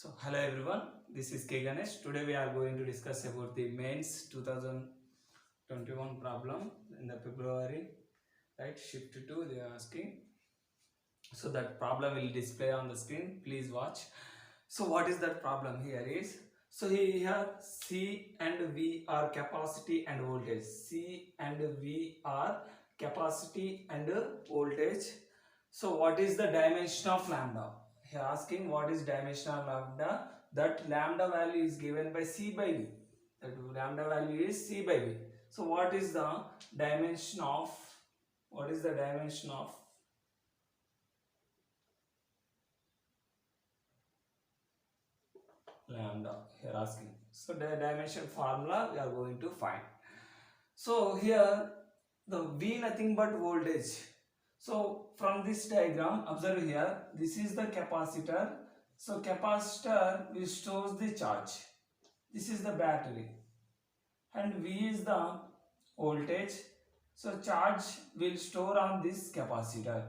Hello everyone, this is K Ganesh. Today we are going to discuss about the mains 2021 problem in the February, right? Shift 2 they are asking. So that problem will display on the screen. Please watch. So what is that problem here is, so here C and V are capacity and voltage. C and V are capacity and voltage. So what is the dimension of lambda? Here asking what is dimension of lambda. That lambda value is given by C by V. That lambda value is C by V. So what is the dimension of lambda here asking. So the dimension formula we are going to find. So here the V nothing but voltage. So from this diagram observe here, this is the capacitor. So capacitor will stores the charge. This is the battery and V is the voltage. So charge will store on this capacitor.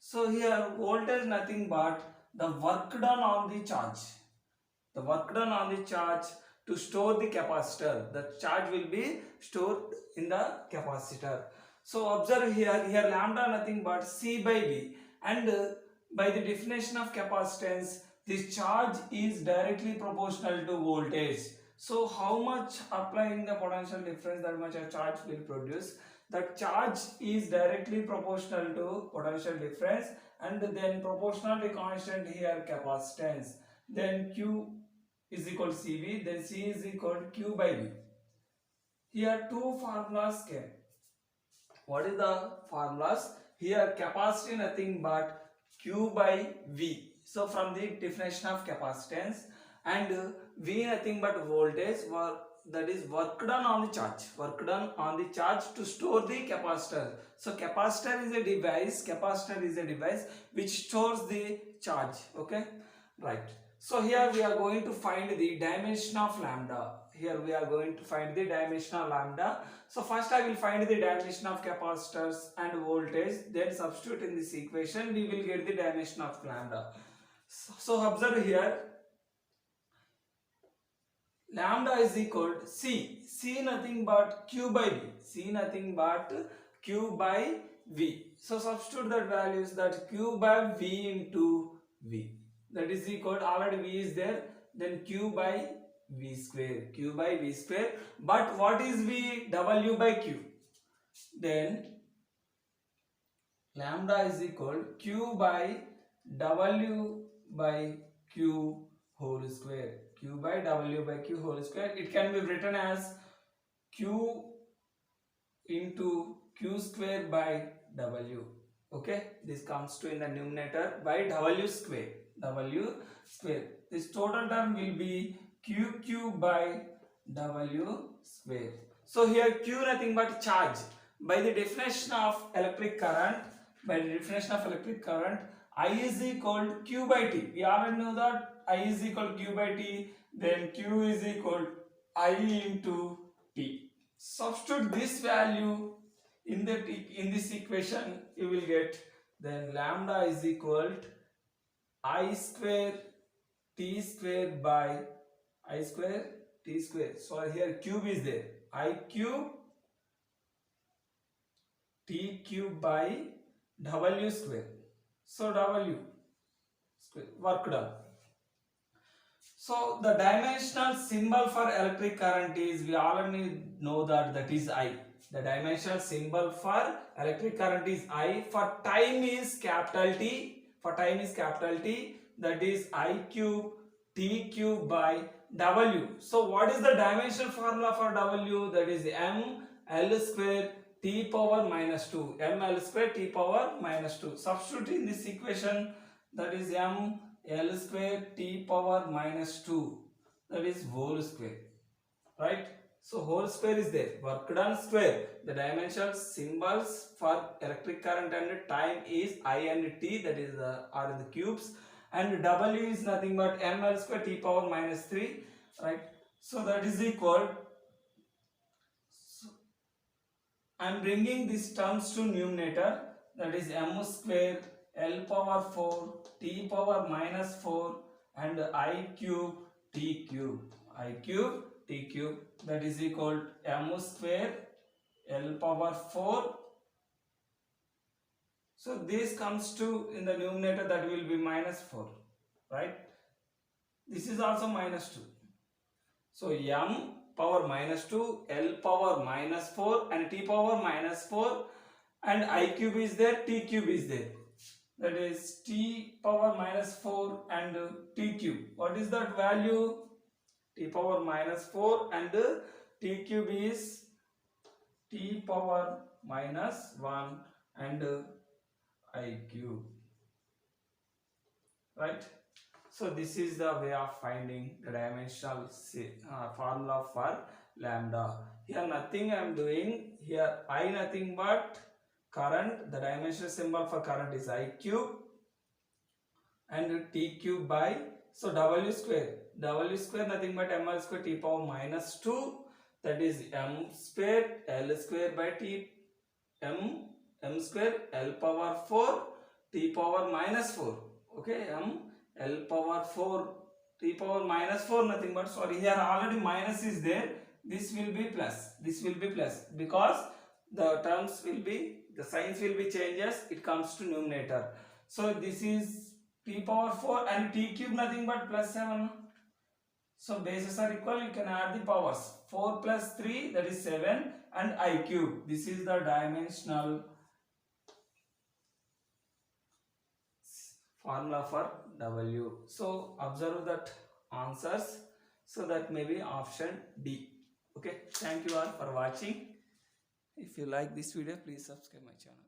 So here voltage nothing but the work done on the charge. The work done on the charge to store the capacitor. The charge will be stored in the capacitor. So observe here lambda nothing but C by V, and by the definition of capacitance, this charge is directly proportional to voltage. So how much applying the potential difference, that much a charge will produce. That charge is directly proportional to potential difference, and then proportionality constant here capacitance. Then Q is equal to CV, then C is equal to Q by V. Here two formulas came. What is the formulas? Here capacity nothing but Q by V. So from the definition of capacitance, and V nothing but voltage, that is work done on the charge. Work done on the charge to store the capacitor. So capacitor is a device which stores the charge. Okay, right. So here we are going to find the dimension of lambda. Here we are going to find the dimension of lambda. So first I will find the dimension of capacitors and voltage. Then substitute in this equation, we will get the dimension of lambda. So observe here, lambda is equal to C nothing but Q by V. C nothing but Q by V. So substitute that values, that Q by V into V. That is equal to, already V is there, then Q by V square. But what is V? W by Q. Then lambda is equal to Q by W by Q whole square. Q by W by Q whole square. It can be written as Q into Q square by W. Okay, this comes to in the numerator by W square. This total term will be QQ by W square. So here Q nothing but charge. By the definition of electric current, I is equal to Q by T. We already know that I is equal to Q by T. Then Q is equal to I into T. Substitute this value in this equation, you will get, then lambda is equal to I square T square by I square T square. So here cube is there. I cube T cube by W square. So W square, work done. So the dimensional symbol for electric current is, we already know that is I. The dimensional symbol for electric current is I. For time is capital T. That is I cube T cube by W. So what is the dimensional formula for W? That is M L square T power minus 2. M L square T power minus 2. Substitute in this equation, that is M L square T power minus 2. That is whole square. Right? So whole square is there. Work done square. The dimensional symbols for electric current and time is I and T, that is are in the cubes, and W is nothing but ml square T power minus 3. Right? So that is equal. So I am bringing these terms to numerator. That is M square L power 4 T power minus 4 and I cube t cube. I cube t cube, that is equal to m square L power 4. So this comes to in the numerator, that will be minus 4, right? This is also minus 2. So m power minus 2, L power minus 4 and t power minus 4, and I cube is there, t cube is there. That is t power minus 4 and t cube. What is that value? T power minus 4 and t cube is t power minus 1 and I cube, right? So this is the way of finding the dimensional formula for lambda. Here nothing I am doing. Here I nothing but current. The dimensional symbol for current is I cube and t cube by, so w square. W square nothing but ml square t power minus 2. That is m square L square by t m square L power 4 t power minus 4. Okay, m L power 4 t power minus 4 nothing but, sorry, here already minus is there. This will be plus. This will be plus because the terms will be, the signs will be changes. It comes to numerator. So this is t power 4 and t cube nothing but plus 7. So bases are equal. You can add the powers. 4 plus 3, that is 7, and I cube. This is the dimensional formula for W. So observe that answers. So that may be option D. Okay. Thank you all for watching. If you like this video, please subscribe my channel.